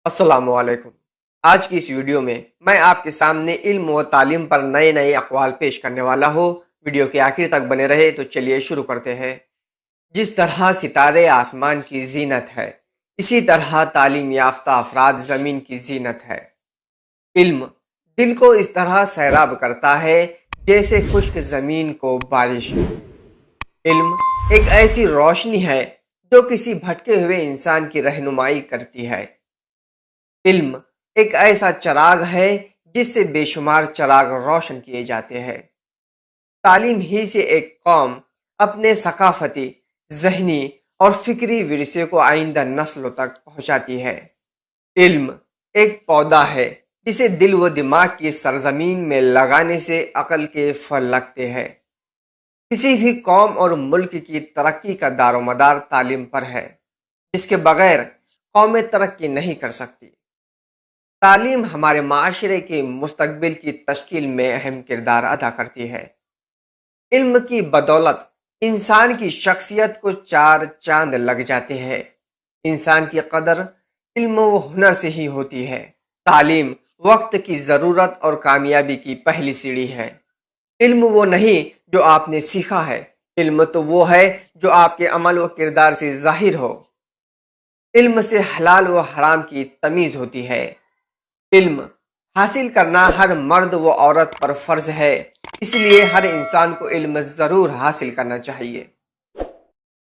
السلام علیکم۔ آج کی اس ویڈیو میں میں آپ کے سامنے علم و تعلیم پر نئے نئے اقوال پیش کرنے والا ہوں۔ ویڈیو کے آخر تک بنے رہے تو چلیے شروع کرتے ہیں۔ جس طرح ستارے آسمان کی زینت ہے، اسی طرح تعلیم یافتہ افراد زمین کی زینت ہے۔ علم دل کو اس طرح سیراب کرتا ہے جیسے خشک زمین کو بارش۔ علم ایک ایسی روشنی ہے جو کسی بھٹکے ہوئے انسان کی رہنمائی کرتی ہے۔ علم ایک ایسا چراغ ہے جس سے بے شمار چراغ روشن کیے جاتے ہیں۔ تعلیم ہی سے ایک قوم اپنے ثقافتی، ذہنی اور فکری ورثے کو آئندہ نسلوں تک پہنچاتی ہے۔ علم ایک پودا ہے جسے دل و دماغ کی سرزمین میں لگانے سے عقل کے پھل لگتے ہیں۔ کسی بھی قوم اور ملک کی ترقی کا دار و مدار تعلیم پر ہے، جس کے بغیر قومیں ترقی نہیں کر سکتی۔ تعلیم ہمارے معاشرے کے مستقبل کی تشکیل میں اہم کردار ادا کرتی ہے۔ علم کی بدولت انسان کی شخصیت کو چار چاند لگ جاتے ہیں۔ انسان کی قدر علم و ہنر سے ہی ہوتی ہے۔ تعلیم وقت کی ضرورت اور کامیابی کی پہلی سیڑھی ہے۔ علم وہ نہیں جو آپ نے سیکھا ہے، علم تو وہ ہے جو آپ کے عمل و کردار سے ظاہر ہو۔ علم سے حلال و حرام کی تمیز ہوتی ہے۔ علم حاصل کرنا ہر مرد و عورت پر فرض ہے، اس لیے ہر انسان کو علم ضرور حاصل کرنا چاہیے۔